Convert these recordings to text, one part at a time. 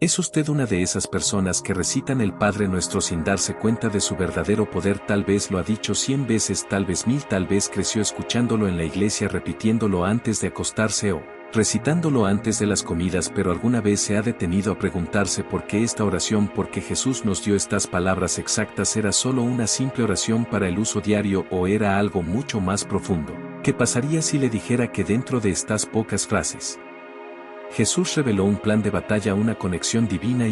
¿Es usted una de esas personas que recitan el Padre Nuestro sin darse cuenta de su verdadero poder? Tal vez lo ha dicho 100 veces, tal vez 1000, tal vez creció escuchándolo en la iglesia, repitiéndolo antes de acostarse o recitándolo antes de las comidas, pero alguna vez se ha detenido a preguntarse por qué esta oración, por qué Jesús nos dio estas palabras exactas. ¿Era solo una simple oración para el uso diario o era algo mucho más profundo? ¿Qué pasaría si le dijera que dentro de estas pocas frases Jesús reveló un plan de batalla, una conexión divina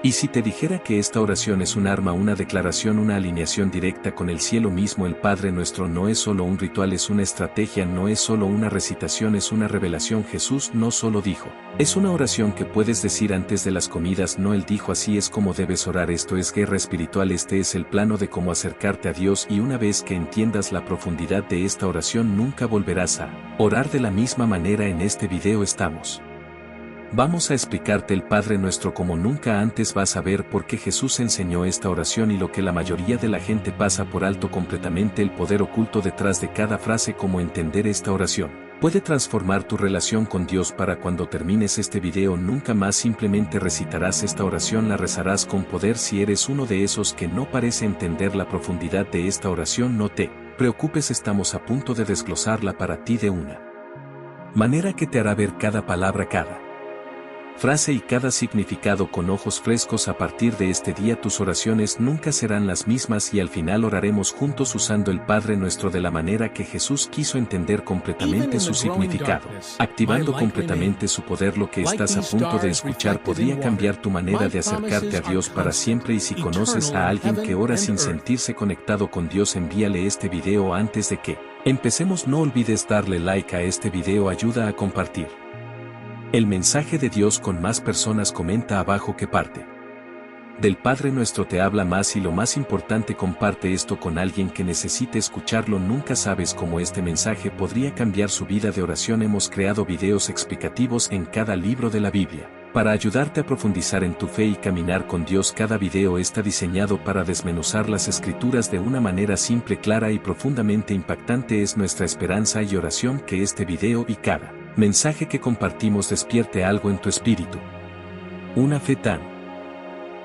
¿Y si te dijera que esta oración es un arma, una declaración, una alineación directa con el cielo mismo? El Padre Nuestro no es solo un ritual, es una estrategia, no es solo una recitación, es una revelación. Jesús no solo dijo, es una oración que puedes decir antes de las comidas, no, Él dijo, así es como debes orar. Esto es guerra espiritual, este es el plano de cómo acercarte a Dios, y una vez que entiendas la profundidad de esta oración nunca volverás a orar de la misma manera. En este video vamos a explicarte el Padre Nuestro como nunca antes. Vas a ver por qué Jesús enseñó esta oración y lo que la mayoría de la gente pasa por alto completamente, el poder oculto detrás de cada frase. Cómo entender esta oración puede transformar tu relación con Dios. Para cuando termines este video nunca más simplemente recitarás esta oración, la rezarás con poder. Si eres uno de esos que no parece entender la profundidad de esta oración, no te preocupes, estamos a punto de desglosarla para ti de una manera que te hará ver cada palabra, cada frase y cada significado con ojos frescos. A partir de este día tus oraciones nunca serán las mismas y al final oraremos juntos usando el Padre Nuestro de la manera que Jesús quiso, entender completamente su significado, activando completamente su poder. Lo que estás a punto de escuchar podría cambiar tu manera de acercarte a Dios para siempre. Y si conoces a alguien que ora sin sentirse conectado con Dios, envíale este video. Antes de que empecemos, no olvides darle like a este video, ayuda a compartir el mensaje de Dios con más personas. Comenta abajo qué parte del Padre Nuestro te habla más y, lo más importante, comparte esto con alguien que necesite escucharlo. Nunca sabes cómo este mensaje podría cambiar su vida de oración. Hemos creado videos explicativos en cada libro de la Biblia para ayudarte a profundizar en tu fe y caminar con Dios. Cada video está diseñado para desmenuzar las Escrituras de una manera simple, clara y profundamente impactante. Es nuestra esperanza y oración que este video y cada mensaje que compartimos despierte algo en tu espíritu. Una fe tan.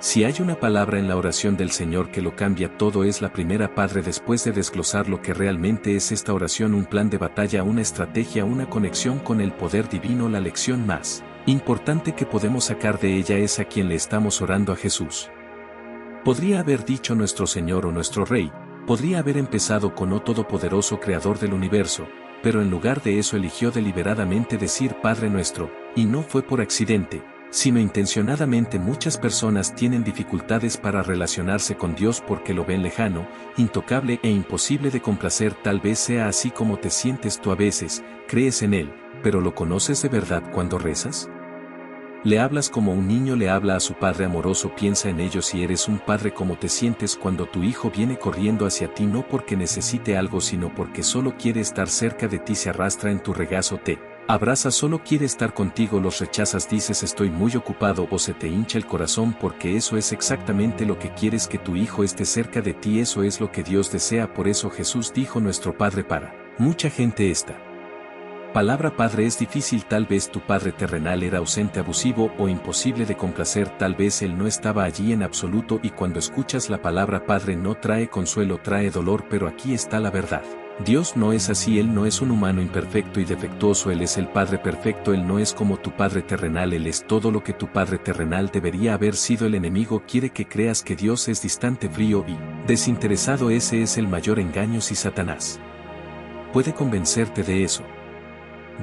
Si hay una palabra en la oración del Señor que lo cambia todo, es la primera. Padre, después de desglosar lo que realmente es esta oración, un plan de batalla, una estrategia, una conexión con el poder divino, la lección más importante que podemos sacar de ella es a quién le estamos orando: a Jesús. Podría haber dicho nuestro Señor o nuestro Rey, podría haber empezado con "Oh Todopoderoso Creador del Universo", pero en lugar de eso eligió deliberadamente decir Padre Nuestro, y no fue por accidente, sino intencionadamente. Muchas personas tienen dificultades para relacionarse con Dios porque lo ven lejano, intocable e imposible de complacer. Tal vez sea así como te sientes tú a veces. Crees en Él, pero ¿lo conoces de verdad cuando rezas? Le hablas como un niño le habla a su padre amoroso. Piensa en ello. Si eres un padre, ¿cómo te sientes cuando tu hijo viene corriendo hacia ti, no porque necesite algo, sino porque solo quiere estar cerca de ti? Se arrastra en tu regazo, te abraza, solo quiere estar contigo. Los rechazas, dices estoy muy ocupado, o se te hincha el corazón porque eso es exactamente lo que quieres, que tu hijo esté cerca de ti. Eso es lo que Dios desea. Por eso Jesús dijo nuestro Padre. Para mucha gente esta palabra Padre es difícil. Tal vez tu padre terrenal era ausente, abusivo o imposible de complacer. Tal vez él no estaba allí en absoluto, y cuando escuchas la palabra Padre no trae consuelo, trae dolor. Pero aquí está la verdad. Dios no es así. Él no es un humano imperfecto y defectuoso. Él es el Padre perfecto. Él no es como tu padre terrenal. Él es todo lo que tu padre terrenal debería haber sido. El enemigo quiere que creas que Dios es distante, frío y desinteresado. Ese es el mayor engaño. Si Satanás puede convencerte de eso,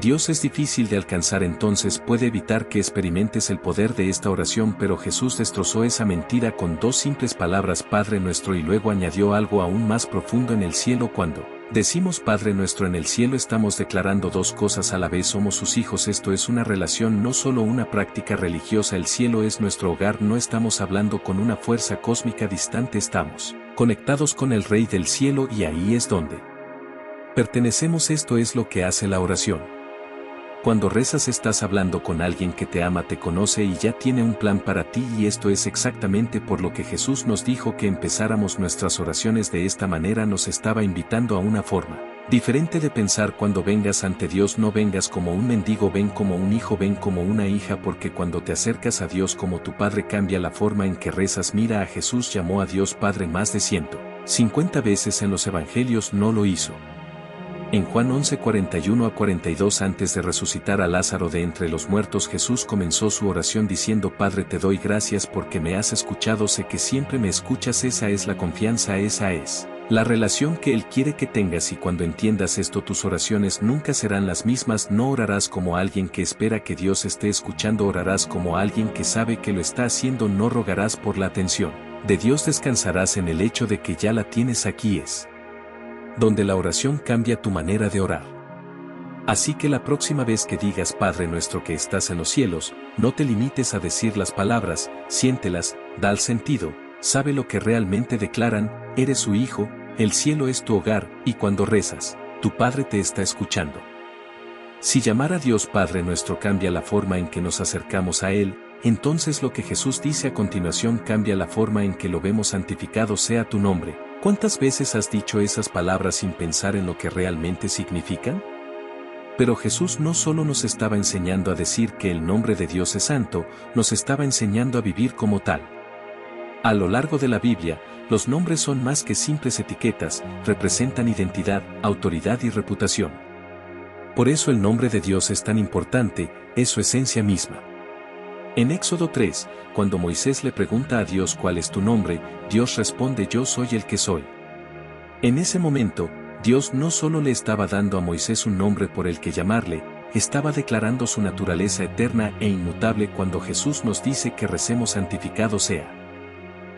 Dios es difícil de alcanzar, entonces puede evitar que experimentes el poder de esta oración. Pero Jesús destrozó esa mentira con dos simples palabras: Padre Nuestro, y luego añadió algo aún más profundo: en el cielo. Cuando decimos Padre Nuestro en el cielo, estamos declarando dos cosas a la vez: somos sus hijos. Esto es una relación, no solo una práctica religiosa. El cielo es nuestro hogar. No estamos hablando con una fuerza cósmica distante, estamos conectados con el Rey del cielo, y ahí es donde pertenecemos. Esto es lo que hace la oración. Cuando rezas estás hablando con alguien que te ama, te conoce y ya tiene un plan para ti, y esto es exactamente por lo que Jesús nos dijo que empezáramos nuestras oraciones de esta manera. Nos estaba invitando a una forma Diferente de pensar cuando vengas ante Dios, no vengas como un mendigo, ven como un hijo, ven como una hija, porque cuando te acercas a Dios como tu Padre cambia la forma en que rezas. Mira, a Jesús llamó a Dios Padre más de 150 veces en los evangelios, no lo hizo. En Juan 11, 41 a 42, antes de resucitar a Lázaro de entre los muertos, Jesús comenzó su oración diciendo: Padre, te doy gracias porque me has escuchado, sé que siempre me escuchas. Esa es la confianza, esa es la relación que Él quiere que tengas, y cuando entiendas esto, tus oraciones nunca serán las mismas. No orarás como alguien que espera que Dios esté escuchando, orarás como alguien que sabe que lo está haciendo. No rogarás por la atención de Dios, descansarás en el hecho de que ya la tienes. Aquí es donde la oración cambia tu manera de orar. Así que la próxima vez que digas Padre nuestro que estás en los cielos, no te limites a decir las palabras, siéntelas, da el sentido, sabe lo que realmente declaran: eres su hijo, el cielo es tu hogar, y cuando rezas, tu Padre te está escuchando. Si llamar a Dios Padre nuestro cambia la forma en que nos acercamos a Él, entonces lo que Jesús dice a continuación cambia la forma en que lo vemos. Santificado sea tu nombre. ¿Cuántas veces has dicho esas palabras sin pensar en lo que realmente significan? Pero Jesús no solo nos estaba enseñando a decir que el nombre de Dios es santo, nos estaba enseñando a vivir como tal. A lo largo de la Biblia, los nombres son más que simples etiquetas, representan identidad, autoridad y reputación. Por eso el nombre de Dios es tan importante, es su esencia misma. En Éxodo 3, cuando Moisés le pregunta a Dios ¿cuál es tu nombre?, Dios responde: yo soy el que soy. En ese momento, Dios no solo le estaba dando a Moisés un nombre por el que llamarle, estaba declarando su naturaleza eterna e inmutable. Cuando Jesús nos dice que recemos santificado sea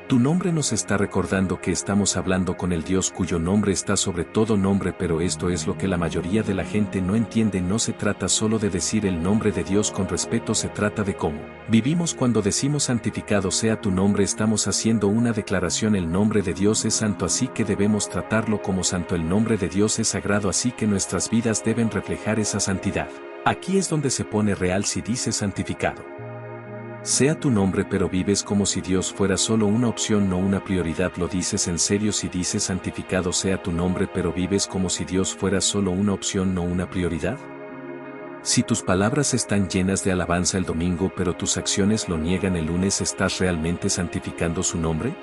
tu nombre, nos está recordando que estamos hablando con el Dios cuyo nombre está sobre todo nombre. Pero esto es lo que la mayoría de la gente no entiende. No se trata solo de decir el nombre de Dios con respeto, se trata de cómo vivimos. Cuando decimos santificado sea tu nombre, estamos haciendo una declaración: el nombre de Dios es santo, así que debemos tratarlo como santo. El nombre de Dios es sagrado, así que nuestras vidas deben reflejar esa santidad. Aquí es donde se pone real si dices santificado sea tu nombre, pero vives como si Dios fuera solo una opción, no una prioridad. ¿Lo dices en serio si dices santificado sea tu nombre, pero vives como si Dios fuera solo una opción, no una prioridad? Si tus palabras están llenas de alabanza el domingo, pero tus acciones lo niegan el lunes, ¿estás realmente santificando su nombre?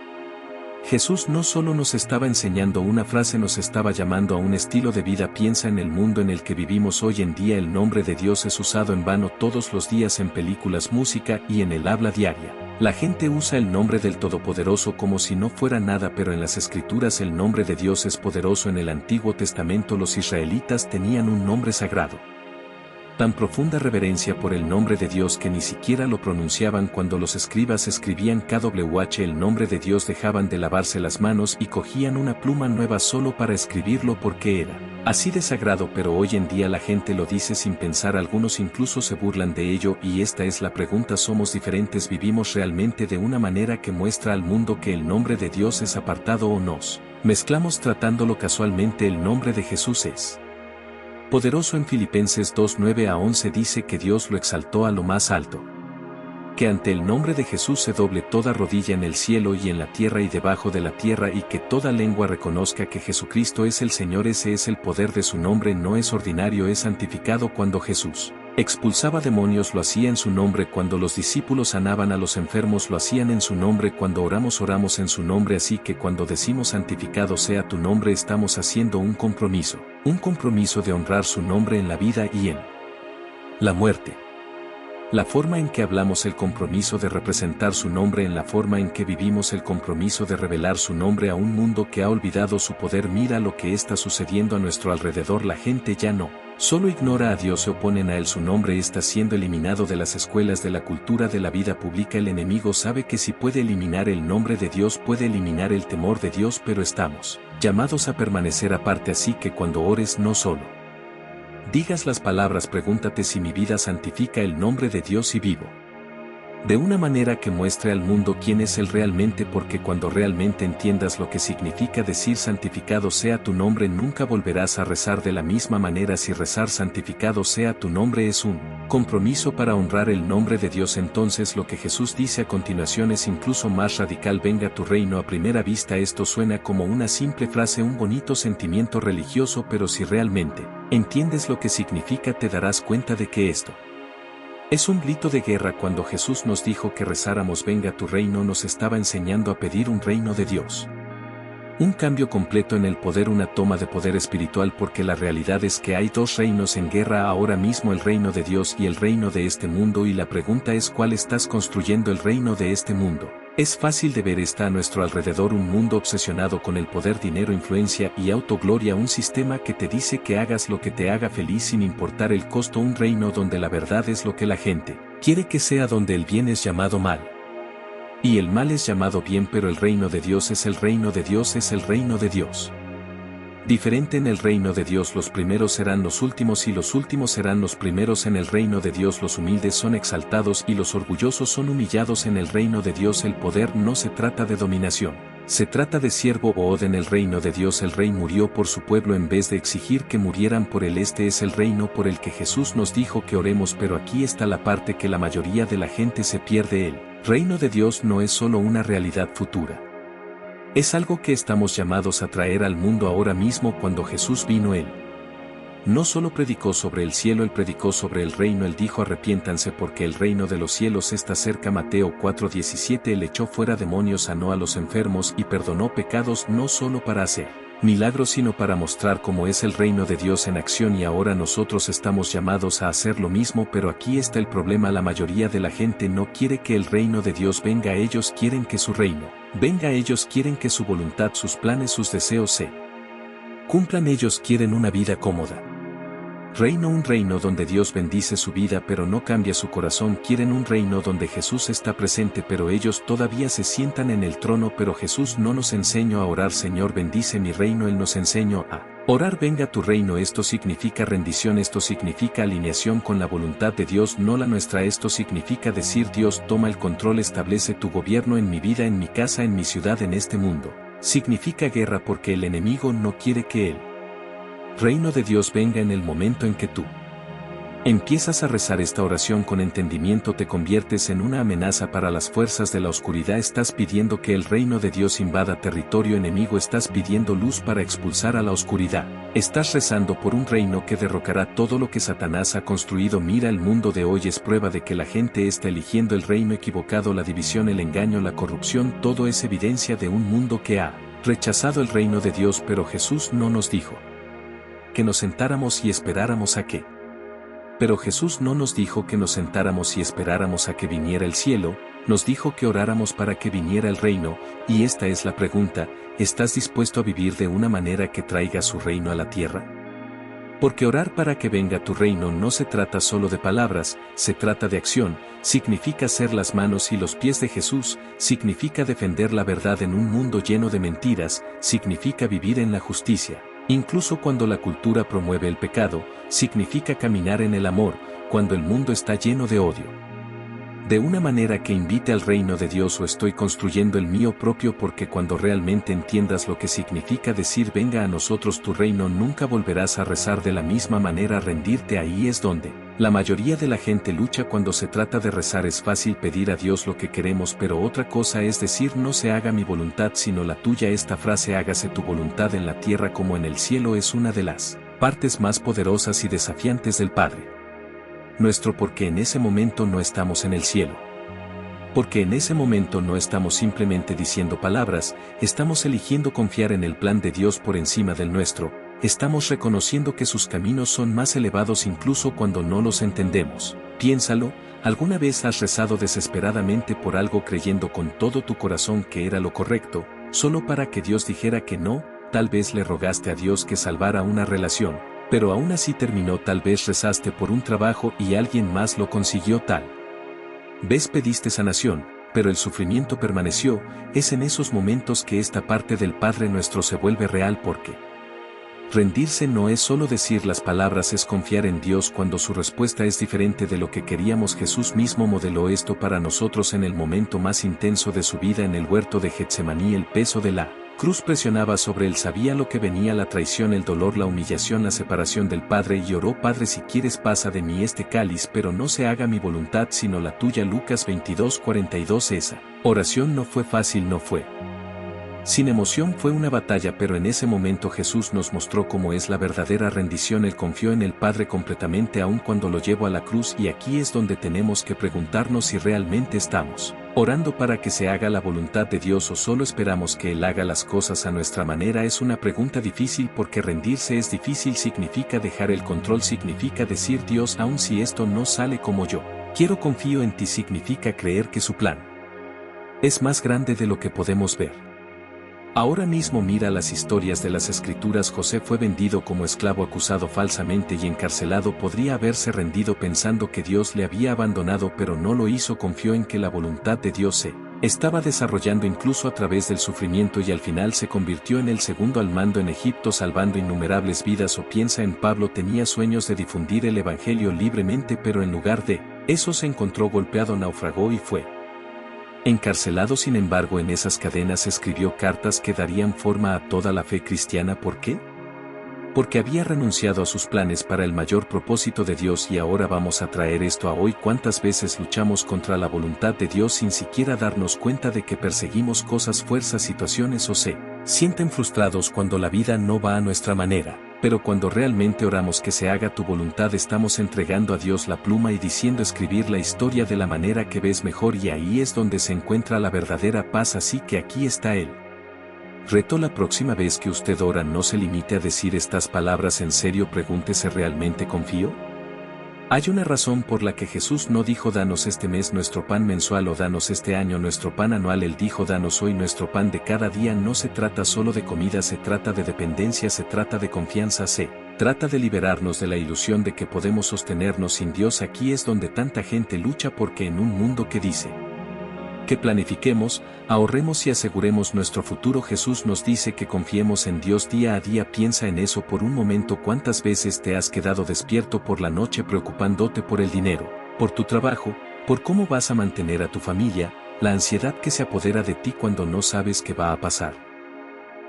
Jesús no solo nos estaba enseñando una frase, nos estaba llamando a un estilo de vida. Piensa en el mundo en el que vivimos hoy en día. El nombre de Dios es usado en vano todos los días en películas, música y en el habla diaria. La gente usa el nombre del Todopoderoso como si no fuera nada, pero en las Escrituras el nombre de Dios es poderoso. En el Antiguo Testamento los israelitas tenían un nombre sagrado. Tan profunda reverencia por el nombre de Dios que ni siquiera lo pronunciaban. Cuando los escribas escribían KWH el nombre de Dios, dejaban de lavarse las manos y cogían una pluma nueva solo para escribirlo porque era así de sagrado. Pero hoy en día la gente lo dice sin pensar, algunos incluso se burlan de ello. Y esta es la pregunta: ¿somos diferentes? ¿Vivimos realmente de una manera que muestra al mundo que el nombre de Dios es apartado, o nos mezclamos tratándolo casualmente? El nombre de Jesús es poderoso. En Filipenses 2, 9 a 11 dice que Dios lo exaltó a lo más alto. Que ante el nombre de Jesús se doble toda rodilla en el cielo y en la tierra y debajo de la tierra, y que toda lengua reconozca que Jesucristo es el Señor. Ese es el poder de su nombre, no es ordinario, es santificado. Cuando Jesús expulsaba demonios lo hacía en su nombre. Cuando los discípulos sanaban a los enfermos lo hacían en su nombre. Cuando oramos en su nombre. Así que cuando decimos santificado sea tu nombre, estamos haciendo un compromiso de honrar su nombre en la vida y en la muerte. La forma en que hablamos, el compromiso de representar su nombre; en la forma en que vivimos, el compromiso de revelar su nombre a un mundo que ha olvidado su poder. Mira lo que está sucediendo a nuestro alrededor. La gente ya no solo ignora a Dios, se oponen a Él. Su nombre está siendo eliminado de las escuelas, de la cultura, de la vida pública. El enemigo sabe que si puede eliminar el nombre de Dios, puede eliminar el temor de Dios, pero estamos llamados a permanecer aparte. Así que cuando ores, no solo digas las palabras, pregúntate si mi vida santifica el nombre de Dios y vivo De una manera que muestre al mundo quién es Él realmente, porque cuando realmente entiendas lo que significa decir santificado sea tu nombre, nunca volverás a rezar de la misma manera. Si rezar santificado sea tu nombre es un compromiso para honrar el nombre de Dios, entonces lo que Jesús dice a continuación es incluso más radical: venga tu reino. A primera vista esto suena como una simple frase, un bonito sentimiento religioso, pero si realmente entiendes lo que significa te darás cuenta de que esto es un grito de guerra. Cuando Jesús nos dijo que rezáramos venga tu reino, nos estaba enseñando a pedir un reino de Dios. Un cambio completo en el poder, una toma de poder espiritual, porque la realidad es que hay dos reinos en guerra ahora mismo: el reino de Dios y el reino de este mundo, y la pregunta es ¿cuál estás construyendo? El reino de este mundo. Es fácil de ver, está a nuestro alrededor un mundo obsesionado con el poder, dinero, influencia y autogloria, un sistema que te dice que hagas lo que te haga feliz sin importar el costo, un reino donde la verdad es lo que la gente quiere que sea, donde el bien es llamado mal y el mal es llamado bien, pero el reino de Dios es el reino de Dios, es el reino de Dios. Diferente: en el reino de Dios los primeros serán los últimos y los últimos serán los primeros. En el reino de Dios los humildes son exaltados y los orgullosos son humillados. En el reino de Dios el poder no se trata de dominación, se trata de siervo o od. En el reino de Dios el rey murió por su pueblo en vez de exigir que murieran por él. Este es el reino por el que Jesús nos dijo que oremos, pero aquí está la parte que la mayoría de la gente se pierde: el reino de Dios no es solo una realidad futura. Es algo que estamos llamados a traer al mundo ahora mismo. Cuando Jesús vino, Él no solo predicó sobre el cielo, Él predicó sobre el reino. Él dijo: arrepiéntanse porque el reino de los cielos está cerca. Mateo 4:17. Él echó fuera demonios, sanó a los enfermos y perdonó pecados, no solo para hacer milagros sino para mostrar cómo es el reino de Dios en acción, y ahora nosotros estamos llamados a hacer lo mismo. Pero aquí está el problema: la mayoría de la gente no quiere que el reino de Dios venga, ellos quieren que su reino venga, ellos quieren que su voluntad, sus planes, sus deseos se cumplan, ellos quieren una vida cómoda. Un reino donde Dios bendice su vida pero no cambia su corazón. Quieren un reino donde Jesús está presente pero ellos todavía se sientan en el trono. Pero Jesús no nos enseñó a orar: Señor, bendice mi reino. Él nos enseñó a orar: venga tu reino. Esto significa rendición, esto significa alineación con la voluntad de Dios, no la nuestra. Esto significa decir: Dios, toma el control, establece tu gobierno en mi vida, en mi casa, en mi ciudad, en este mundo. Significa guerra porque el enemigo no quiere que el reino de Dios venga. En el momento en que tú empiezas a rezar esta oración con entendimiento, te conviertes en una amenaza para las fuerzas de la oscuridad. Estás pidiendo que el reino de Dios invada territorio enemigo, estás pidiendo luz para expulsar a la oscuridad. Estás rezando por un reino que derrocará todo lo que Satanás ha construido. Mira, el mundo de hoy es prueba de que la gente está eligiendo el reino equivocado, la división, el engaño, la corrupción. Todo es evidencia de un mundo que ha rechazado el reino de Dios. Pero Jesús no nos dijo que nos sentáramos y esperáramos a que. Pero Jesús no nos dijo que nos sentáramos y esperáramos a que viniera el cielo, nos dijo que oráramos para que viniera el reino. Y esta es la pregunta: ¿estás dispuesto a vivir de una manera que traiga su reino a la tierra? Porque orar para que venga tu reino no se trata solo de palabras, se trata de acción. Significa ser las manos y los pies de Jesús, significa defender la verdad en un mundo lleno de mentiras, significa vivir en la justicia. Incluso cuando la cultura promueve el pecado, significa caminar en el amor, cuando el mundo está lleno de odio. De una manera que invite al reino de Dios, o estoy construyendo el mío propio. Porque cuando realmente entiendas lo que significa decir venga a nosotros tu reino, nunca volverás a rezar de la misma manera, a rendirte. Ahí es donde la mayoría de la gente lucha. Cuando se trata de rezar es fácil pedir a Dios lo que queremos, pero otra cosa es decir: no se haga mi voluntad sino la tuya. Esta frase, hágase tu voluntad en la tierra como en el cielo, es una de las partes más poderosas y desafiantes del Padre nuestro, porque en ese momento no estamos en el cielo. Porque en ese momento no estamos simplemente diciendo palabras, estamos eligiendo confiar en el plan de Dios por encima del nuestro, estamos reconociendo que sus caminos son más elevados incluso cuando no los entendemos. Piénsalo: ¿alguna vez has rezado desesperadamente por algo creyendo con todo tu corazón que era lo correcto, solo para que Dios dijera que no? Tal vez le rogaste a Dios que salvara una relación, pero aún así terminó. Tal vez rezaste por un trabajo y alguien más lo consiguió. Tal vez pediste sanación, pero el sufrimiento permaneció. Es en esos momentos que esta parte del Padre nuestro se vuelve real, porque Rendirse no es solo decir las palabras, es confiar en Dios cuando su respuesta es diferente de lo que queríamos. Jesús mismo modeló esto para nosotros en el momento más intenso de su vida en el huerto de Getsemaní. El peso de la cruz presionaba sobre él, sabía lo que venía: la traición, el dolor, la humillación, la separación del Padre, y oró: Padre, si quieres, pasa de mí este cáliz, pero no se haga mi voluntad sino la tuya. Lucas 22:42. Esa oración no fue fácil, no fue sin emoción, fue una batalla, pero en ese momento Jesús nos mostró cómo es la verdadera rendición. Él confió en el Padre completamente aun cuando lo llevó a la cruz, y aquí es donde tenemos que preguntarnos si realmente estamos orando para que se haga la voluntad de Dios o solo esperamos que Él haga las cosas a nuestra manera. Es una pregunta difícil porque rendirse es difícil, significa dejar el control, significa decir: Dios, aun si esto no sale como yo quiero, confío en ti. Significa creer que su plan es más grande de lo que podemos ver. Ahora mismo mira las historias de las Escrituras. José fue vendido como esclavo, acusado falsamente y encarcelado. Podría haberse rendido pensando que Dios le había abandonado, pero no lo hizo. Confió en que la voluntad de Dios se estaba desarrollando incluso a través del sufrimiento, y al final se convirtió en el segundo al mando en Egipto, salvando innumerables vidas. O piensa en Pablo: tenía sueños de difundir el Evangelio libremente, pero en lugar de eso se encontró golpeado, naufragó y fue encarcelado. Sin embargo, en esas cadenas escribió cartas que darían forma a toda la fe cristiana. ¿Por qué? Porque había renunciado a sus planes para el mayor propósito de Dios. Y ahora vamos a traer esto a hoy. ¿Cuántas veces luchamos contra la voluntad de Dios sin siquiera darnos cuenta de que perseguimos cosas, fuerzas, situaciones, o se sienten frustrados cuando la vida no va a nuestra manera? Pero cuando realmente oramos que se haga tu voluntad, estamos entregando a Dios la pluma y diciendo: escribir la historia de la manera que ves mejor, y ahí es donde se encuentra la verdadera paz. Así que aquí está el reto: la próxima vez que usted ora, no se limite a decir estas palabras, en serio pregúntese: ¿realmente confío? Hay una razón por la que Jesús no dijo: danos este mes nuestro pan mensual o danos este año nuestro pan anual. Él dijo: danos hoy nuestro pan de cada día. No se trata solo de comida, se trata de dependencia, se trata de confianza, se trata de liberarnos de la ilusión de que podemos sostenernos sin Dios. Aquí es donde tanta gente lucha, porque en un mundo que dice que planifiquemos, ahorremos y aseguremos nuestro futuro, Jesús nos dice que confiemos en Dios día a día. Piensa en eso por un momento. ¿Cuántas veces te has quedado despierto por la noche preocupándote por el dinero, por tu trabajo, por cómo vas a mantener a tu familia? La ansiedad que se apodera de ti cuando no sabes qué va a pasar.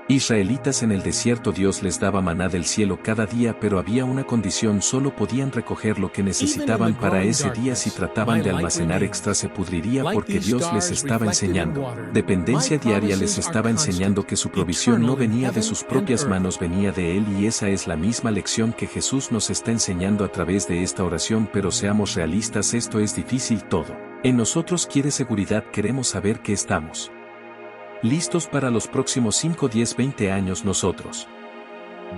Israelitas en el desierto, Dios les daba maná del cielo cada día, pero había una condición: solo podían recoger lo que necesitaban para ese día. Si trataban de almacenar extra, se pudriría, porque Dios les estaba enseñando dependencia diaria, les estaba enseñando que su provisión no venía de sus propias manos, venía de Él. Y esa es la misma lección que Jesús nos está enseñando a través de esta oración. Pero seamos realistas, esto es difícil. Todo en nosotros quiere seguridad. Queremos saber que estamos listos para los próximos 5, 10, 20 años. Nosotros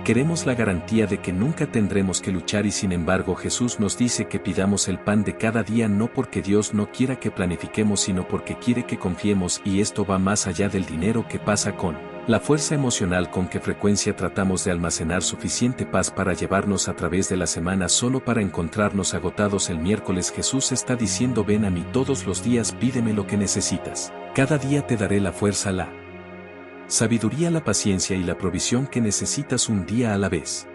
queremos la garantía de que nunca tendremos que luchar, y sin embargo Jesús nos dice que pidamos el pan de cada día, no porque Dios no quiera que planifiquemos, sino porque quiere que confiemos. Y esto va más allá del dinero. ¿Qué pasa con la fuerza emocional? ¿Con qué frecuencia tratamos de almacenar suficiente paz para llevarnos a través de la semana solo para encontrarnos agotados el miércoles? Jesús está diciendo: ven a mí todos los días, pídeme lo que necesitas. Cada día te daré la fuerza, la sabiduría, la paciencia y la provisión que necesitas, un día a la vez.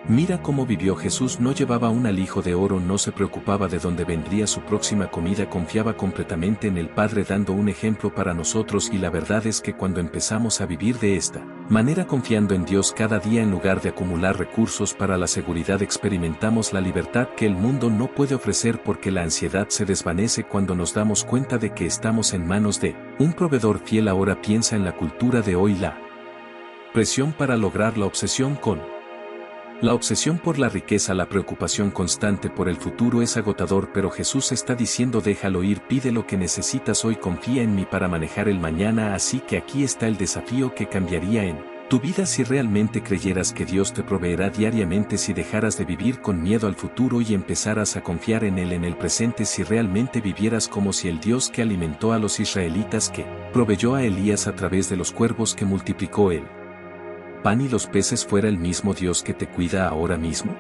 Mira cómo vivió Jesús. No llevaba un alijo de oro, no se preocupaba de dónde vendría su próxima comida, confiaba completamente en el Padre, dando un ejemplo para nosotros. Y la verdad es que cuando empezamos a vivir de esta manera, confiando en Dios cada día en lugar de acumular recursos para la seguridad, experimentamos la libertad que el mundo no puede ofrecer, porque la ansiedad se desvanece cuando nos damos cuenta de que estamos en manos de un proveedor fiel. Ahora piensa en la cultura de hoy: la presión para lograr, la obsesión con la obsesión por la riqueza, la preocupación constante por el futuro es agotador, pero Jesús está diciendo: déjalo ir, pide lo que necesitas hoy, confía en mí para manejar el mañana. Así que aquí está el desafío que cambiaría en tu vida si realmente creyeras que Dios te proveerá diariamente, si dejaras de vivir con miedo al futuro y empezaras a confiar en Él en el presente, si realmente vivieras como si el Dios que alimentó a los israelitas, que proveyó a Elías a través de los cuervos, que multiplicó el pan y los peces, fuera el mismo Dios que te cuida ahora mismo.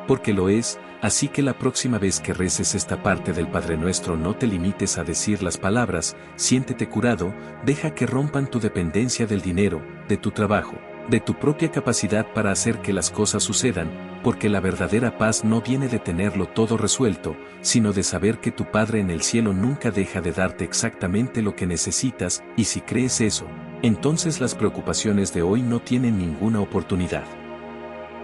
Porque lo es. Así que la próxima vez que reces esta parte del Padre Nuestro, no te limites a decir las palabras: siéntete curado, deja que rompan tu dependencia del dinero, de tu trabajo, de tu propia capacidad para hacer que las cosas sucedan, porque la verdadera paz no viene de tenerlo todo resuelto, sino de saber que tu Padre en el cielo nunca deja de darte exactamente lo que necesitas, y si crees eso, entonces las preocupaciones de hoy no tienen ninguna oportunidad.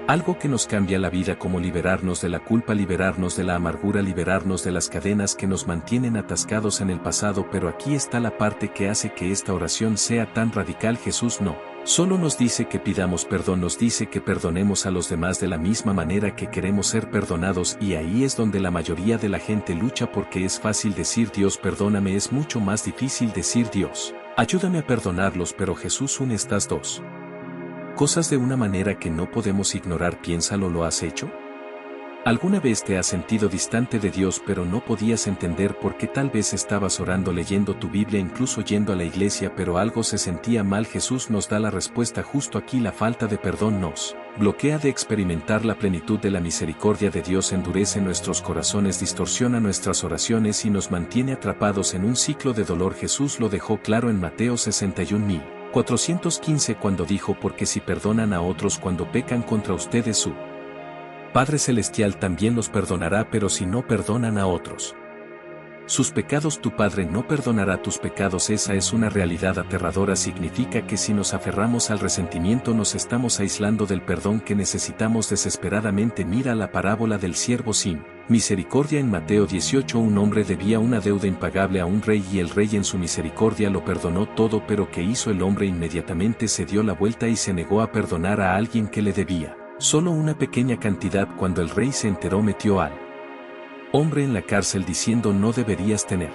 Algo que nos cambia la vida, como liberarnos de la culpa, liberarnos de la amargura, liberarnos de las cadenas que nos mantienen atascados en el pasado. Pero aquí está la parte que hace que esta oración sea tan radical. Jesús no solo nos dice que pidamos perdón, nos dice que perdonemos a los demás de la misma manera que queremos ser perdonados, y ahí es donde la mayoría de la gente lucha, porque es fácil decir Dios perdóname, es mucho más difícil decir Dios ayúdame a perdonarlos. Pero Jesús une estas dos cosas de una manera que no podemos ignorar. Piénsalo, ¿lo has hecho? ¿Alguna vez te has sentido distante de Dios pero no podías entender por qué? Tal vez estabas orando, leyendo tu Biblia, incluso yendo a la iglesia, pero algo se sentía mal. Jesús nos da la respuesta justo aquí. La falta de perdón nos bloquea de experimentar la plenitud de la misericordia de Dios, endurece nuestros corazones, distorsiona nuestras oraciones y nos mantiene atrapados en un ciclo de dolor. Jesús lo dejó claro en Mateo 61:415 cuando dijo: porque si perdonan a otros cuando pecan contra ustedes, su Padre Celestial también los perdonará, pero si no perdonan a otros sus pecados, tu Padre no perdonará tus pecados. Esa es una realidad aterradora. Significa que si nos aferramos al resentimiento nos estamos aislando del perdón que necesitamos desesperadamente. Mira la parábola del siervo sin misericordia en Mateo 18. Un hombre debía una deuda impagable a un rey, y el rey en su misericordia lo perdonó todo. Pero ¿qué hizo el hombre? Inmediatamente se dio la vuelta y se negó a perdonar a alguien que le debía solo una pequeña cantidad. Cuando el rey se enteró, metió al hombre en la cárcel diciendo: no deberías tener.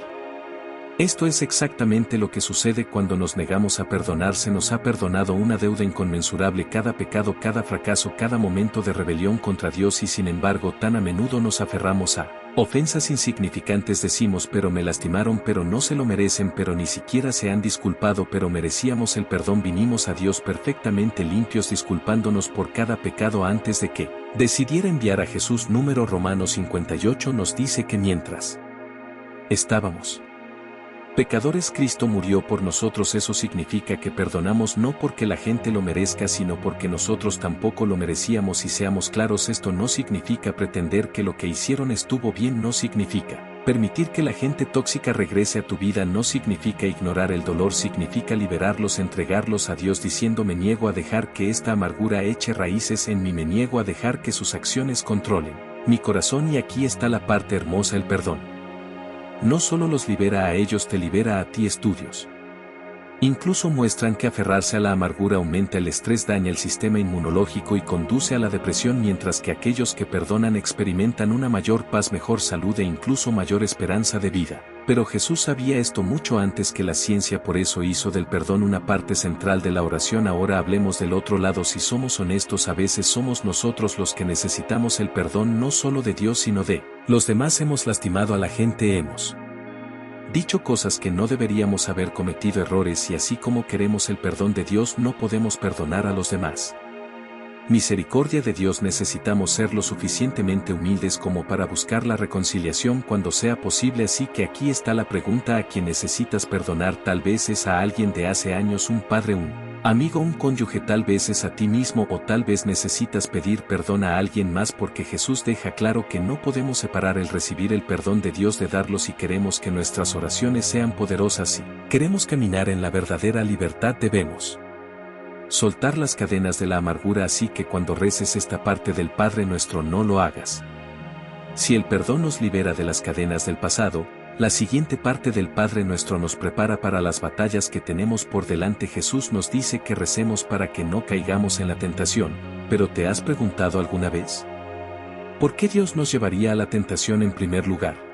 Esto es exactamente lo que sucede cuando nos negamos a perdonar. Se nos ha perdonado una deuda inconmensurable, cada pecado, cada fracaso, cada momento de rebelión contra Dios, y sin embargo tan a menudo nos aferramos a ofensas insignificantes. Decimos: pero me lastimaron, pero no se lo merecen, pero ni siquiera se han disculpado, pero merecíamos el perdón. Vinimos a Dios perfectamente limpios, disculpándonos por cada pecado antes de que decidiera enviar a Jesús. Romanos 58 nos dice que mientras estábamos pecadores, Cristo murió por nosotros. Eso significa que perdonamos no porque la gente lo merezca, sino porque nosotros tampoco lo merecíamos. Y seamos claros, esto no significa pretender que lo que hicieron estuvo bien, no significa permitir que la gente tóxica regrese a tu vida, no significa ignorar el dolor, significa liberarlos, entregarlos a Dios diciendo: me niego a dejar que esta amargura eche raíces en mí, me niego a dejar que sus acciones controlen mi corazón. Y aquí está la parte hermosa: el perdón no solo los libera a ellos, te libera a ti. Estudios incluso muestran que aferrarse a la amargura aumenta el estrés, daña el sistema inmunológico y conduce a la depresión, mientras que aquellos que perdonan experimentan una mayor paz, mejor salud e incluso mayor esperanza de vida. Pero Jesús sabía esto mucho antes que la ciencia, por eso hizo del perdón una parte central de la oración. Ahora hablemos del otro lado. Si somos honestos, a veces somos nosotros los que necesitamos el perdón, no solo de Dios sino de los demás. Hemos lastimado a la gente, hemos dicho cosas que no deberíamos, haber cometido errores, y así como queremos el perdón de Dios no podemos perdonar a los demás. Misericordia de Dios, necesitamos ser lo suficientemente humildes como para buscar la reconciliación cuando sea posible. Así que aquí está la pregunta: ¿a quién necesitas perdonar? Tal vez es a alguien de hace años, un padre, un amigo, un cónyuge, tal vez es a ti mismo, o tal vez necesitas pedir perdón a alguien más, porque Jesús deja claro que no podemos separar el recibir el perdón de Dios de darlo. Si queremos que nuestras oraciones sean poderosas, si queremos caminar en la verdadera libertad, debemos soltar las cadenas de la amargura. Así que cuando reces esta parte del Padre Nuestro, no lo hagas. Si el perdón nos libera de las cadenas del pasado, la siguiente parte del Padre Nuestro nos prepara para las batallas que tenemos por delante. Jesús nos dice que recemos para que no caigamos en la tentación. Pero ¿te has preguntado alguna vez por qué Dios nos llevaría a la tentación en primer lugar?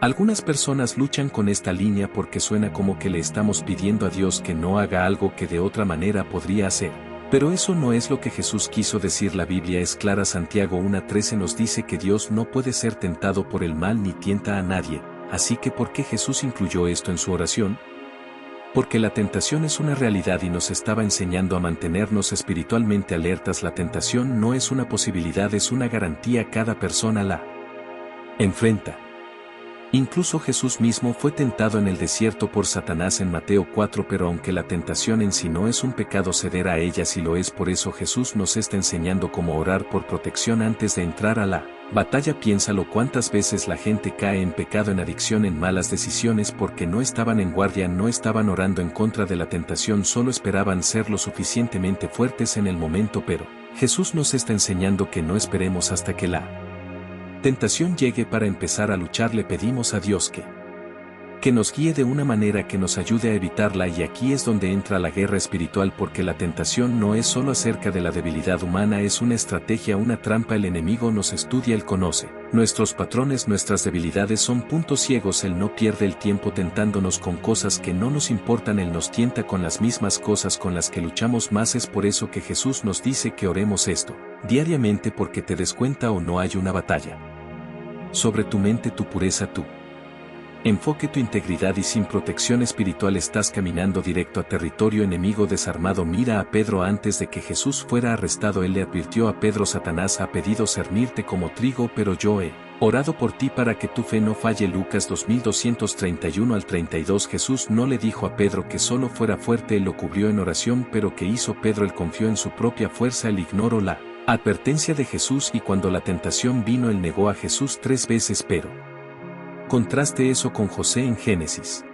Algunas personas luchan con esta línea porque suena como que le estamos pidiendo a Dios que no haga algo que de otra manera podría hacer. Pero eso no es lo que Jesús quiso decir. La Biblia es clara. Santiago 1:13 nos dice que Dios no puede ser tentado por el mal ni tienta a nadie. Así que ¿por qué Jesús incluyó esto en su oración? Porque la tentación es una realidad y nos estaba enseñando a mantenernos espiritualmente alertas. La tentación no es una posibilidad, es una garantía. Cada persona la enfrenta. Incluso Jesús mismo fue tentado en el desierto por Satanás en Mateo 4, pero aunque la tentación en sí no es un pecado, ceder a ella sí lo es. Por eso Jesús nos está enseñando cómo orar por protección antes de entrar a la batalla. Piénsalo, cuántas veces la gente cae en pecado, en adicción, en malas decisiones porque no estaban en guardia, no estaban orando en contra de la tentación, solo esperaban ser lo suficientemente fuertes en el momento. Pero Jesús nos está enseñando que no esperemos hasta que la tentación llegue para empezar a luchar. Le pedimos a Dios que nos guíe de una manera que nos ayude a evitarla, y aquí es donde entra la guerra espiritual, porque la tentación no es solo acerca de la debilidad humana, es una estrategia, una trampa. El enemigo nos estudia, él conoce nuestros patrones, nuestras debilidades, son puntos ciegos. Él no pierde el tiempo tentándonos con cosas que no nos importan, él nos tienta con las mismas cosas con las que luchamos más. Es por eso que Jesús nos dice que oremos esto diariamente, porque te des cuenta o no hay una batalla sobre tu mente, tu pureza, tu enfoque, tu integridad, y sin protección espiritual estás caminando directo a territorio enemigo desarmado. Mira a Pedro antes de que Jesús fuera arrestado. Él le advirtió a Pedro: Satanás ha pedido cernirte como trigo, pero yo he orado por ti para que tu fe no falle. Lucas 2231 al 32. Jesús no le dijo a Pedro que solo fuera fuerte, él lo cubrió en oración. Pero ¿qué hizo Pedro? Él confió en su propia fuerza, él ignoró la advertencia de Jesús, y cuando la tentación vino él negó a Jesús 3 veces. Pero contraste eso con José en Génesis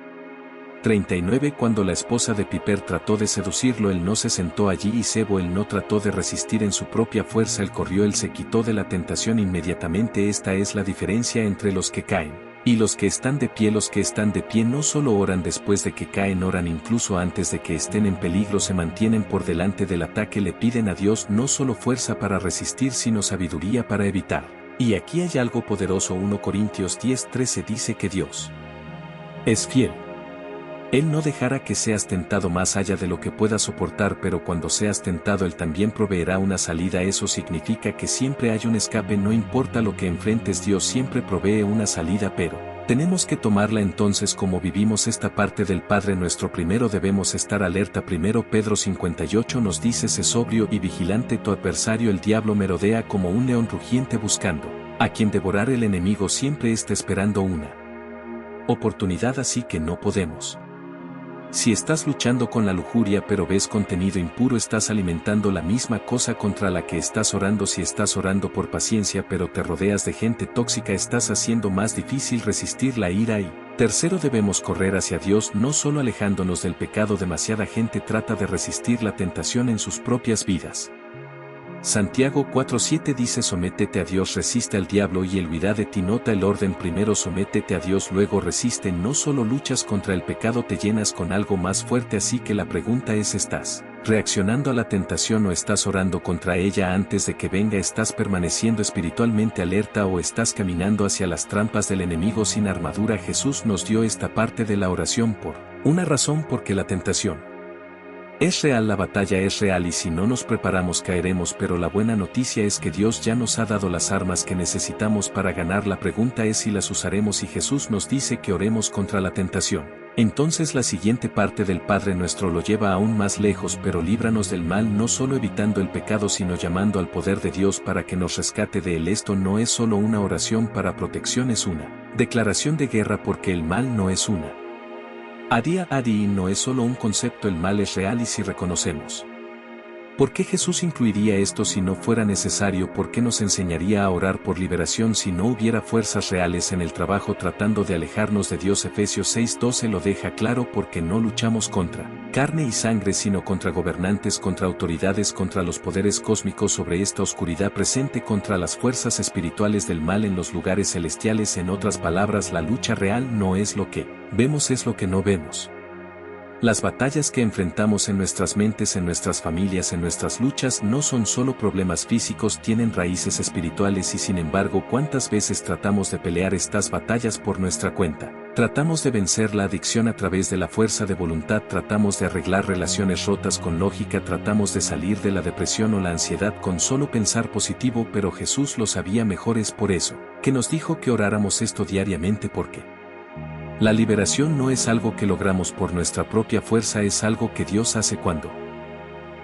39, cuando la esposa de Piper trató de seducirlo, él no se sentó allí y cebo, él no trató de resistir en su propia fuerza, él corrió, él se quitó de la tentación inmediatamente. Esta es la diferencia entre los que caen y los que están de pie. Los que están de pie no solo oran después de que caen, oran incluso antes de que estén en peligro, se mantienen por delante del ataque, le piden a Dios no solo fuerza para resistir, sino sabiduría para evitar. Y aquí hay algo poderoso. 1 Corintios 10:13 dice que Dios es fiel. Él no dejará que seas tentado más allá de lo que puedas soportar, pero cuando seas tentado Él también proveerá una salida. Eso significa que siempre hay un escape, no importa lo que enfrentes, Dios siempre provee una salida, pero tenemos que tomarla. Entonces, ¿cómo vivimos esta parte del Padre Nuestro? Primero debemos estar alerta. 1 Pedro 5:8 nos dice: sé sobrio y vigilante, tu adversario el diablo merodea como un león rugiente buscando a quien devorar. El enemigo siempre está esperando una oportunidad, así que no podemos. Si estás luchando con la lujuria pero ves contenido impuro, estás alimentando la misma cosa contra la que estás orando. Si estás orando por paciencia pero te rodeas de gente tóxica, estás haciendo más difícil resistir la ira. Y tercero, debemos correr hacia Dios, no solo alejándonos del pecado. Demasiada gente trata de resistir la tentación en sus propias vidas. Santiago 4:7 dice: sométete a Dios, resiste al diablo y él huirá de ti. Nota el orden: primero sométete a Dios, luego resiste. No solo luchas contra el pecado, te llenas con algo más fuerte. Así que la pregunta es: ¿estás reaccionando a la tentación o estás orando contra ella antes de que venga? ¿Estás permaneciendo espiritualmente alerta o estás caminando hacia las trampas del enemigo sin armadura? Jesús nos dio esta parte de la oración por una razón: porque la tentación es real, la batalla es real, y si no nos preparamos caeremos. Pero la buena noticia es que Dios ya nos ha dado las armas que necesitamos para ganar. La pregunta es si las usaremos, y Jesús nos dice que oremos contra la tentación. Entonces la siguiente parte del Padre Nuestro lo lleva aún más lejos: pero líbranos del mal, no solo evitando el pecado sino llamando al poder de Dios para que nos rescate de él. Esto no es solo una oración para protección, es una declaración de guerra, porque el mal no es una y no es solo un concepto, el mal es real. Y si reconocemos ¿por qué Jesús incluiría esto si no fuera necesario? ¿Por qué nos enseñaría a orar por liberación si no hubiera fuerzas reales en el trabajo tratando de alejarnos de Dios? Efesios 6:12 lo deja claro: porque no luchamos contra carne y sangre, sino contra gobernantes, contra autoridades, contra los poderes cósmicos sobre esta oscuridad presente, contra las fuerzas espirituales del mal en los lugares celestiales. En otras palabras, la lucha real no es lo que vemos, es lo que no vemos. Las batallas que enfrentamos en nuestras mentes, en nuestras familias, en nuestras luchas, no son solo problemas físicos, tienen raíces espirituales. Y sin embargo, ¿cuántas veces tratamos de pelear estas batallas por nuestra cuenta? Tratamos de vencer la adicción a través de la fuerza de voluntad, tratamos de arreglar relaciones rotas con lógica, tratamos de salir de la depresión o la ansiedad con solo pensar positivo. Pero Jesús lo sabía mejor, es por eso que nos dijo que oráramos esto diariamente, porque la liberación no es algo que logramos por nuestra propia fuerza, es algo que Dios hace cuando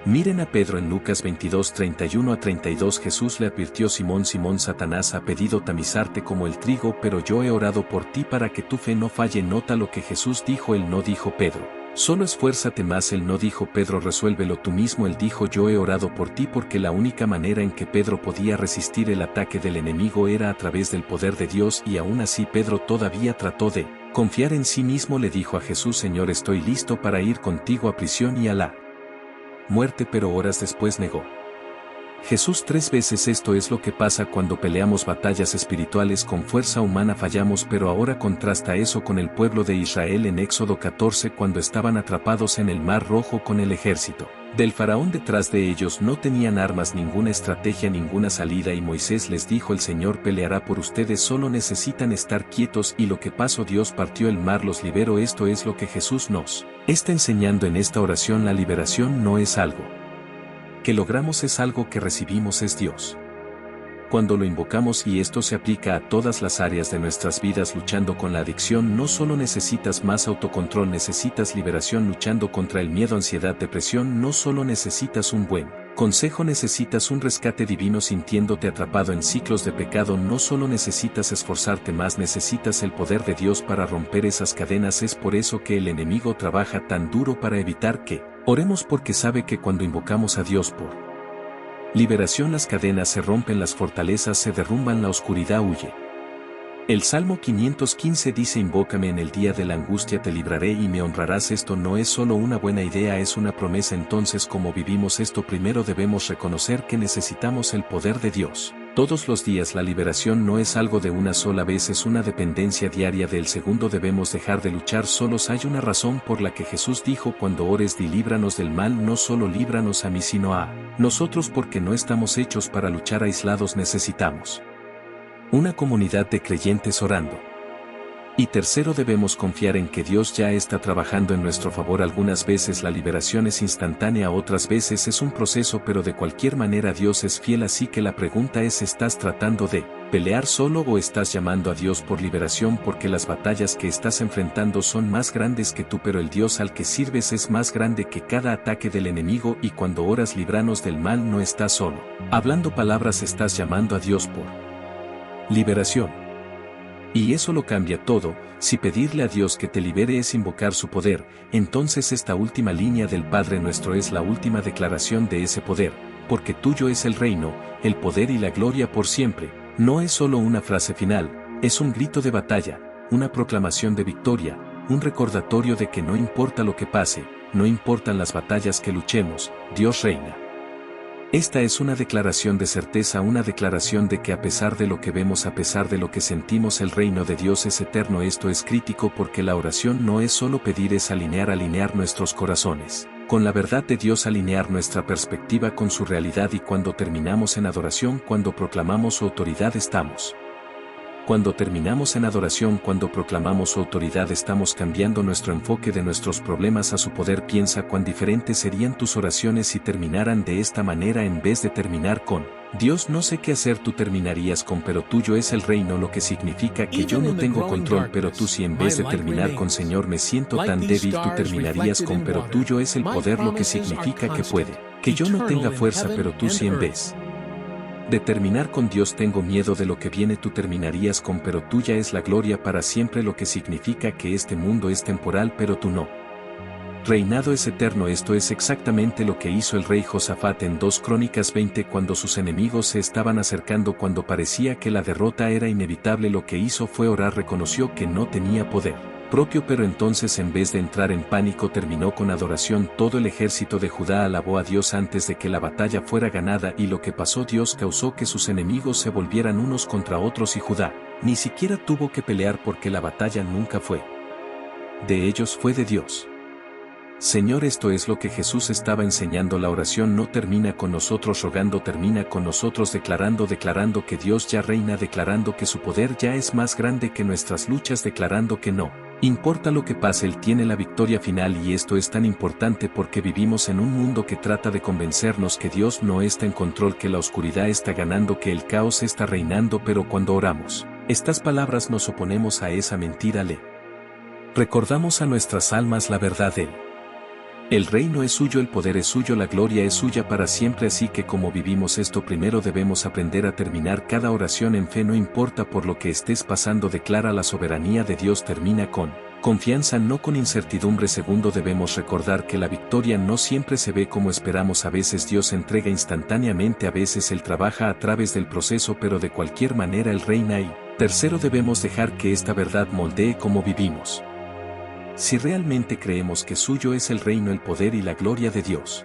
Miren a Pedro en Lucas 22, 31 a 32. Jesús le advirtió: Simón, Simón, Satanás ha pedido tamizarte como el trigo, pero yo he orado por ti para que tu fe no falle. Nota lo que Jesús dijo. Él no dijo: Pedro, solo esfuérzate más. Él no dijo: Pedro, resuélvelo tú mismo. Él dijo: yo he orado por ti, porque la única manera en que Pedro podía resistir el ataque del enemigo era a través del poder de Dios, y aún así Pedro todavía trató de confiar en sí mismo. Le dijo a Jesús: Señor, estoy listo para ir contigo a prisión y a la muerte, pero horas después negó Jesús 3 veces. Esto es lo que pasa cuando peleamos batallas espirituales con fuerza humana. Fallamos, pero ahora contrasta eso con el pueblo de Israel en Éxodo 14, cuando estaban atrapados en el Mar Rojo con el ejército del faraón detrás de ellos. No tenían armas, ninguna estrategia, ninguna salida, y Moisés les dijo: el Señor peleará por ustedes, solo necesitan estar quietos. Y lo que pasó: Dios partió el mar, los liberó. Esto es lo que Jesús nos está enseñando en esta oración. La liberación no es algo que logramos, es algo que recibimos, es Dios. Cuando lo invocamos, y esto se aplica a todas las áreas de nuestras vidas, luchando con la adicción, no solo necesitas más autocontrol, necesitas liberación. Luchando contra el miedo, ansiedad, depresión, no solo necesitas un buen consejo, necesitas un rescate divino. Sintiéndote atrapado en ciclos de pecado, no solo necesitas esforzarte más, necesitas el poder de Dios para romper esas cadenas. Es por eso que el enemigo trabaja tan duro para evitar que oremos, porque sabe que cuando invocamos a Dios por liberación, las cadenas se rompen, las fortalezas se derrumban, la oscuridad huye. El Salmo 515 dice: invócame en el día de la angustia, te libraré y me honrarás. Esto no es solo una buena idea, es una promesa. Entonces, ¿cómo vivimos esto? Primero debemos reconocer que necesitamos el poder de Dios todos los días. La liberación no es algo de una sola vez, es una dependencia diaria del segundo. Debemos dejar de luchar solos. Hay una razón por la que Jesús dijo: cuando ores, di líbranos del mal. No solo líbranos a mí, sino a nosotros, porque no estamos hechos para luchar aislados. Necesitamos una comunidad de creyentes orando. Y tercero, debemos confiar en que Dios ya está trabajando en nuestro favor. Algunas veces la liberación es instantánea, otras veces es un proceso, pero de cualquier manera Dios es fiel. Así que la pregunta es: ¿estás tratando de pelear solo o estás llamando a Dios por liberación? Porque las batallas que estás enfrentando son más grandes que tú, pero el Dios al que sirves es más grande que cada ataque del enemigo. Y cuando oras: líbranos del mal, no estás solo hablando palabras, estás llamando a Dios por liberación. Y eso lo cambia todo. Si pedirle a Dios que te libere es invocar su poder, entonces esta última línea del Padre Nuestro es la última declaración de ese poder, porque tuyo es el reino, el poder y la gloria por siempre. No es solo una frase final, es un grito de batalla, una proclamación de victoria, un recordatorio de que no importa lo que pase, no importan las batallas que luchemos, Dios reina. Esta es una declaración de certeza, una declaración de que a pesar de lo que vemos, a pesar de lo que sentimos, el reino de Dios es eterno. Esto es crítico porque la oración no es solo pedir, es alinear nuestros corazones con la verdad de Dios, alinear nuestra perspectiva con su realidad. Y cuando terminamos en adoración, cuando proclamamos su autoridad, cuando terminamos en adoración, cuando proclamamos su autoridad, estamos cambiando nuestro enfoque de nuestros problemas a su poder. Piensa cuán diferentes serían tus oraciones si terminaran de esta manera en vez de terminar con Dios no sé qué hacer. Tú terminarías con: pero tuyo es el reino, lo que significa que yo no tengo control, pero tú sí. En vez de terminar con Señor me siento tan débil, tú terminarías con: pero tuyo es el poder, lo que significa que puede que yo no tenga fuerza, pero tú sí. En vez de terminar con Dios tengo miedo de lo que viene, tú terminarías con: pero tuya es la gloria para siempre, lo que significa que este mundo es temporal, pero tú no. Reinado es eterno. Esto es exactamente lo que hizo el rey Josafat en 2 Crónicas 20 cuando sus enemigos se estaban acercando, cuando parecía que la derrota era inevitable. Lo que hizo fue orar, reconoció que no tenía poder propio, pero entonces en vez de entrar en pánico terminó con adoración. Todo el ejército de Judá alabó a Dios antes de que la batalla fuera ganada. Y lo que pasó: Dios causó que sus enemigos se volvieran unos contra otros y Judá ni siquiera tuvo que pelear porque la batalla nunca fue de ellos, fue de Dios. Señor, esto es lo que Jesús estaba enseñando. La oración no termina con nosotros rogando, termina con nosotros declarando que Dios ya reina, declarando que su poder ya es más grande que nuestras luchas, declarando que no importa lo que pase, Él tiene la victoria final. Y esto es tan importante porque vivimos en un mundo que trata de convencernos que Dios no está en control, que la oscuridad está ganando, que el caos está reinando. Pero cuando oramos estas palabras nos oponemos a esa mentira. Le recordamos a nuestras almas la verdad. El reino es suyo, el poder es suyo, la gloria es suya para siempre, así que como vivimos esto primero debemos aprender a terminar cada oración en fe, no importa por lo que estés pasando, declara la soberanía de Dios, termina con confianza, no con incertidumbre. Segundo, debemos recordar que la victoria no siempre se ve como esperamos, a veces Dios entrega instantáneamente, a veces Él trabaja a través del proceso, pero de cualquier manera Él reina. Y tercero, debemos dejar que esta verdad moldee cómo vivimos. Si realmente creemos que suyo es el reino, el poder y la gloria de Dios,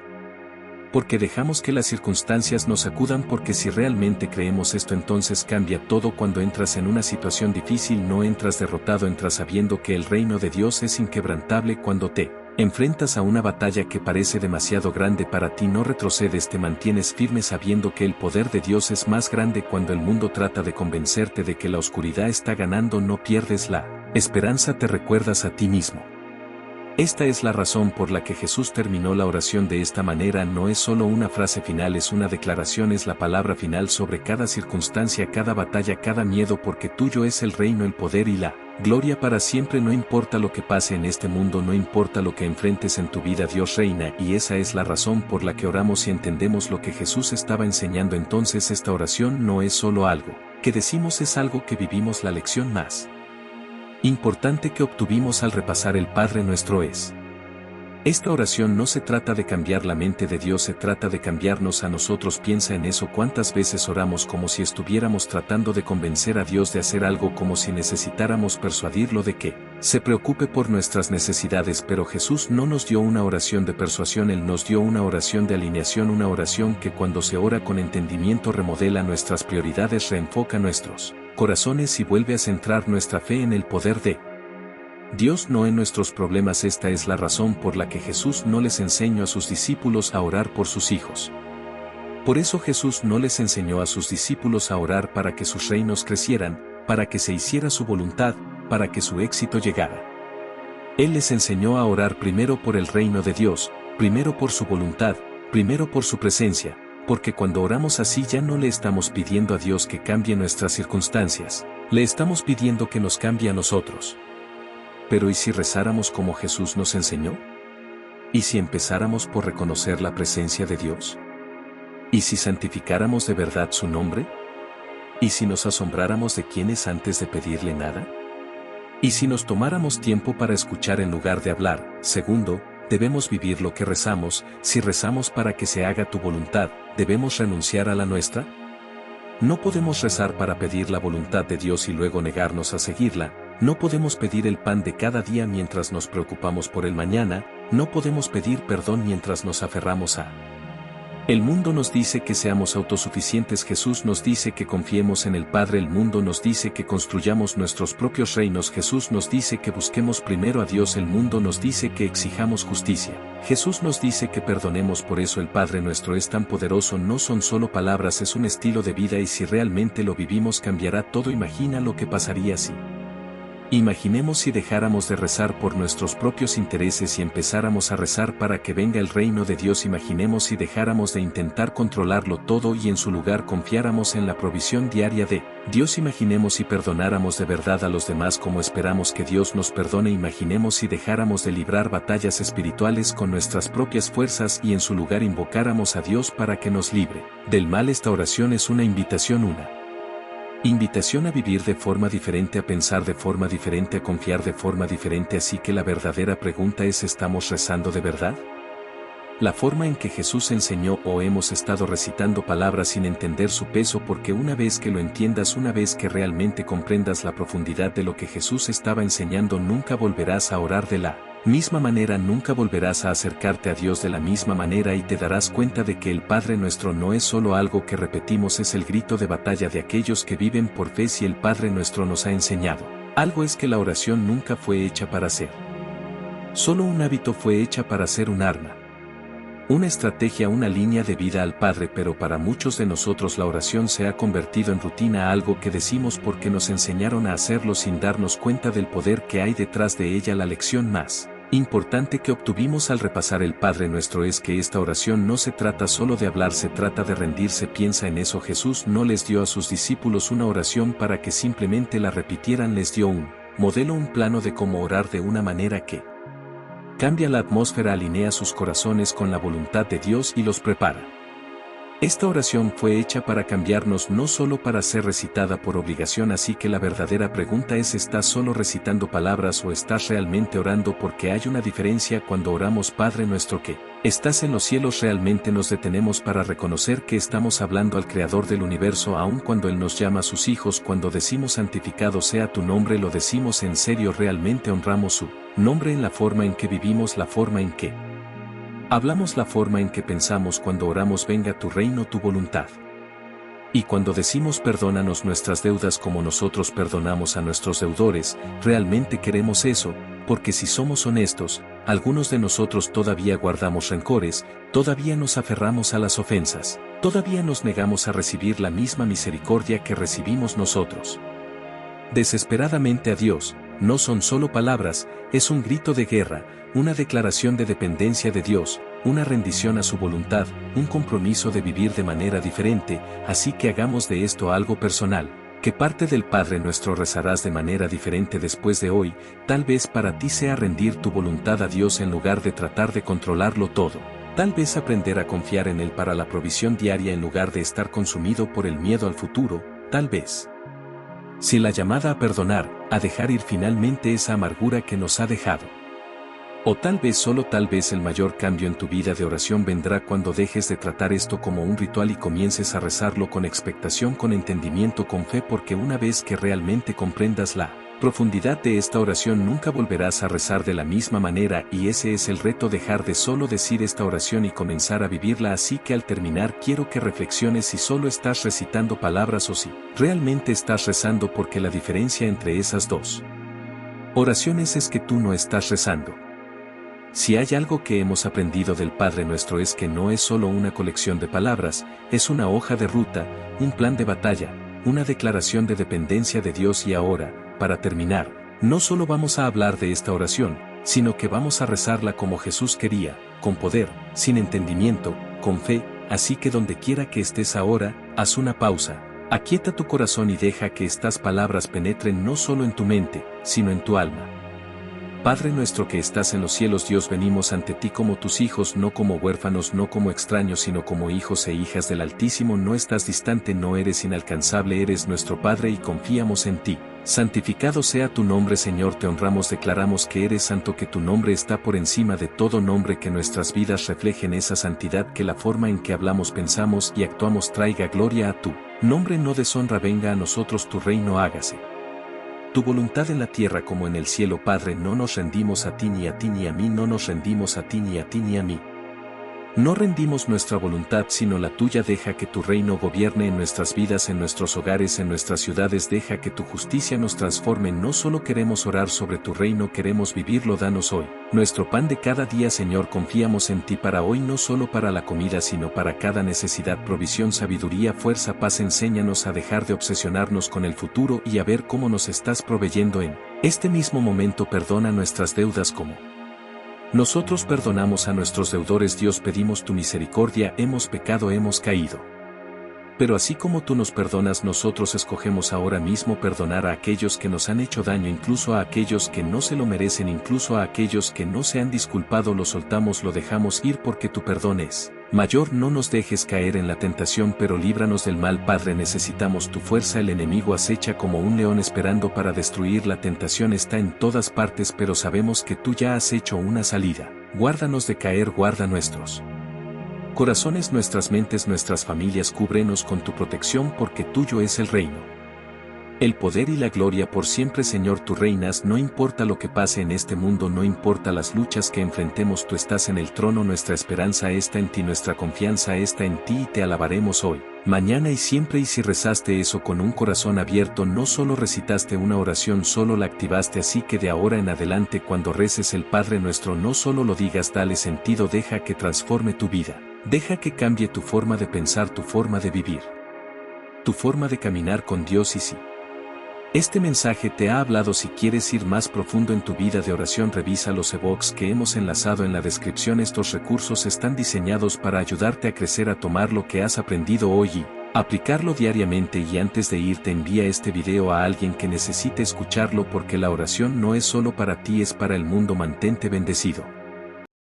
porque dejamos que las circunstancias nos sacudan, porque si realmente creemos esto, entonces cambia todo. Cuando entras en una situación difícil no entras derrotado, entras sabiendo que el reino de Dios es inquebrantable. Cuando te enfrentas a una batalla que parece demasiado grande para ti, no retrocedes, te mantienes firme sabiendo que el poder de Dios es más grande. Cuando el mundo trata de convencerte de que la oscuridad está ganando, no pierdes la esperanza, te recuerdas a ti mismo. Esta es la razón por la que Jesús terminó la oración de esta manera. No es solo una frase final, es una declaración, es la palabra final sobre cada circunstancia, cada batalla, cada miedo, porque tuyo es el reino, el poder y la gloria para siempre. No importa lo que pase en este mundo, no importa lo que enfrentes en tu vida, Dios reina, y esa es la razón por la que oramos y entendemos lo que Jesús estaba enseñando. Entonces esta oración no es solo algo que decimos, es algo que vivimos. La lección más importante que obtuvimos al repasar el Padre Nuestro es: esta oración no se trata de cambiar la mente de Dios, se trata de cambiarnos a nosotros. Piensa en eso, cuántas veces oramos como si estuviéramos tratando de convencer a Dios de hacer algo, como si necesitáramos persuadirlo de que se preocupe por nuestras necesidades, pero Jesús no nos dio una oración de persuasión, Él nos dio una oración de alineación, una oración que cuando se ora con entendimiento remodela nuestras prioridades, reenfoca nuestros corazones y vuelve a centrar nuestra fe en el poder de Dios, no en nuestros problemas. Esta es la razón por la que Jesús no les enseñó a sus discípulos a orar por sus hijos. Por eso Jesús no les enseñó a sus discípulos a orar para que sus reinos crecieran, para que se hiciera su voluntad, para que su éxito llegara. Él les enseñó a orar primero por el reino de Dios, primero por su voluntad, primero por su presencia, porque cuando oramos así ya no le estamos pidiendo a Dios que cambie nuestras circunstancias, le estamos pidiendo que nos cambie a nosotros. Pero ¿y si rezáramos como Jesús nos enseñó? ¿Y si empezáramos por reconocer la presencia de Dios? ¿Y si santificáramos de verdad su nombre? ¿Y si nos asombráramos de quién es antes de pedirle nada? ¿Y si nos tomáramos tiempo para escuchar en lugar de hablar? Segundo, debemos vivir lo que rezamos. Si rezamos para que se haga tu voluntad, ¿debemos renunciar a la nuestra? No podemos rezar para pedir la voluntad de Dios y luego negarnos a seguirla. No podemos pedir el pan de cada día mientras nos preocupamos por el mañana. No podemos pedir perdón mientras nos aferramos a el mundo. Nos dice que seamos autosuficientes, Jesús nos dice que confiemos en el Padre. El mundo nos dice que construyamos nuestros propios reinos, Jesús nos dice que busquemos primero a Dios. El mundo nos dice que exijamos justicia, Jesús nos dice que perdonemos. Por eso el Padre Nuestro es tan poderoso, no son solo palabras, es un estilo de vida, y si realmente lo vivimos cambiará todo. Imagina lo que pasaría si imaginemos si dejáramos de rezar por nuestros propios intereses y empezáramos a rezar para que venga el reino de Dios. Imaginemos si dejáramos de intentar controlarlo todo y en su lugar confiáramos en la provisión diaria de Dios. Imaginemos si perdonáramos de verdad a los demás como esperamos que Dios nos perdone. Imaginemos si dejáramos de librar batallas espirituales con nuestras propias fuerzas y en su lugar invocáramos a Dios para que nos libre del mal. Esta oración es una invitación a vivir de forma diferente, a pensar de forma diferente, a confiar de forma diferente. Así que la verdadera pregunta es: ¿estamos rezando de verdad? La forma en que Jesús enseñó, o hemos estado recitando palabras sin entender su peso? Porque una vez que lo entiendas, una vez que realmente comprendas la profundidad de lo que Jesús estaba enseñando, nunca volverás a orar de la misma manera, nunca volverás a acercarte a Dios de la misma manera, y te darás cuenta de que el Padre Nuestro no es solo algo que repetimos, es el grito de batalla de aquellos que viven por fe. Si el Padre Nuestro nos ha enseñado algo, es que la oración nunca fue hecha para ser solo un hábito, fue hecha para ser un arma, una estrategia, una línea de vida al Padre. Pero para muchos de nosotros la oración se ha convertido en rutina, algo que decimos porque nos enseñaron a hacerlo sin darnos cuenta del poder que hay detrás de ella. La lección más importante que obtuvimos al repasar el Padre Nuestro es que esta oración no se trata solo de hablar, se trata de rendirse. Piensa en eso, Jesús no les dio a sus discípulos una oración para que simplemente la repitieran, les dio un modelo, un plano de cómo orar de una manera que Cambia la atmósfera, alinea sus corazones con la voluntad de Dios y los prepara. Esta oración fue hecha para cambiarnos, no solo para ser recitada por obligación, así que la verdadera pregunta es: ¿estás solo recitando palabras o estás realmente orando? Porque hay una diferencia cuando oramos Padre nuestro que estás en los cielos. Realmente nos detenemos para reconocer que estamos hablando al Creador del universo, aun cuando Él nos llama a sus hijos. Cuando decimos santificado sea tu nombre, lo decimos en serio, realmente honramos su nombre en la forma en que vivimos, la forma en que hablamos, la forma en que pensamos. Cuando oramos venga tu reino, tu voluntad. Y cuando decimos perdónanos nuestras deudas como nosotros perdonamos a nuestros deudores, realmente queremos eso, porque si somos honestos, algunos de nosotros todavía guardamos rencores, todavía nos aferramos a las ofensas, todavía nos negamos a recibir la misma misericordia que recibimos nosotros. Desesperadamente a Dios. No son solo palabras, es un grito de guerra, una declaración de dependencia de Dios, una rendición a su voluntad, un compromiso de vivir de manera diferente. Así que hagamos de esto algo personal. ¿Qué parte del Padre Nuestro rezarás de manera diferente después de hoy? Tal vez para ti sea rendir tu voluntad a Dios en lugar de tratar de controlarlo todo. Tal vez aprender a confiar en Él para la provisión diaria en lugar de estar consumido por el miedo al futuro. Tal vez si la llamada a perdonar, a dejar ir finalmente esa amargura que nos ha dejado. O tal vez, solo tal vez, el mayor cambio en tu vida de oración vendrá cuando dejes de tratar esto como un ritual y comiences a rezarlo con expectación, con entendimiento, con fe, porque una vez que realmente comprendas la profundidad de esta oración nunca volverás a rezar de la misma manera. Y ese es el reto: dejar de solo decir esta oración y comenzar a vivirla. Así que al terminar quiero que reflexiones si solo estás recitando palabras o si realmente estás rezando, porque la diferencia entre esas dos oraciones es que tú no estás rezando. Si hay algo que hemos aprendido del Padre Nuestro es que no es solo una colección de palabras, es una hoja de ruta, un plan de batalla, una declaración de dependencia de Dios. Y ahora, para terminar, no solo vamos a hablar de esta oración, sino que vamos a rezarla como Jesús quería, con poder, sin entendimiento, con fe. Así que donde quiera que estés ahora, haz una pausa, aquieta tu corazón y deja que estas palabras penetren no solo en tu mente, sino en tu alma. Padre nuestro que estás en los cielos, Dios, venimos ante ti como tus hijos, no como huérfanos, no como extraños, sino como hijos e hijas del Altísimo. No estás distante, no eres inalcanzable, eres nuestro Padre y confiamos en ti. Santificado sea tu nombre, Señor, te honramos, declaramos que eres santo, que tu nombre está por encima de todo nombre, que nuestras vidas reflejen esa santidad, que la forma en que hablamos, pensamos y actuamos traiga gloria a tu nombre, no deshonra. Venga a nosotros tu reino, hágase tu voluntad en la tierra como en el cielo. Padre, no nos rendimos a ti ni a ti ni a mí, no nos rendimos a ti ni a ti ni a mí. No rendimos nuestra voluntad sino la tuya. Deja que tu reino gobierne en nuestras vidas, en nuestros hogares, en nuestras ciudades. Deja que tu justicia nos transforme. No solo queremos orar sobre tu reino, queremos vivirlo. Danos hoy nuestro pan de cada día, Señor. Confiamos en ti para hoy, no solo para la comida sino para cada necesidad. Provisión, sabiduría, fuerza, paz. Enséñanos a dejar de obsesionarnos con el futuro y a ver cómo nos estás proveyendo en este mismo momento. Perdona nuestras deudas como nosotros perdonamos a nuestros deudores. Dios, pedimos tu misericordia, hemos pecado, hemos caído. Pero así como tú nos perdonas, nosotros escogemos ahora mismo perdonar a aquellos que nos han hecho daño, incluso a aquellos que no se lo merecen, incluso a aquellos que no se han disculpado. Lo soltamos, lo dejamos ir porque tu perdón es mayor. No nos dejes caer en la tentación, pero líbranos del mal. Padre, necesitamos tu fuerza. El enemigo acecha como un león esperando para destruir. La tentación está en todas partes, pero sabemos que tú ya has hecho una salida. Guárdanos de caer, guarda nuestros corazones, nuestras mentes, nuestras familias. Cúbrenos con tu protección, porque tuyo es el reino, el poder y la gloria por siempre. Señor, tú reinas, no importa lo que pase en este mundo, no importa las luchas que enfrentemos, tú estás en el trono. Nuestra esperanza está en ti, nuestra confianza está en ti, y te alabaremos hoy, mañana y siempre. Y si rezaste eso con un corazón abierto, no solo recitaste una oración, solo la activaste. Así que de ahora en adelante, cuando reces el Padre Nuestro, no solo lo digas, dale sentido, deja que transforme tu vida, deja que cambie tu forma de pensar, tu forma de vivir, tu forma de caminar con Dios. Y si este mensaje te ha hablado, si quieres ir más profundo en tu vida de oración, revisa los ebooks que hemos enlazado en la descripción. Estos recursos están diseñados para ayudarte a crecer, a tomar lo que has aprendido hoy y aplicarlo diariamente. Y antes de irte, envía este video a alguien que necesite escucharlo, porque la oración no es solo para ti, es para el mundo. Mantente bendecido.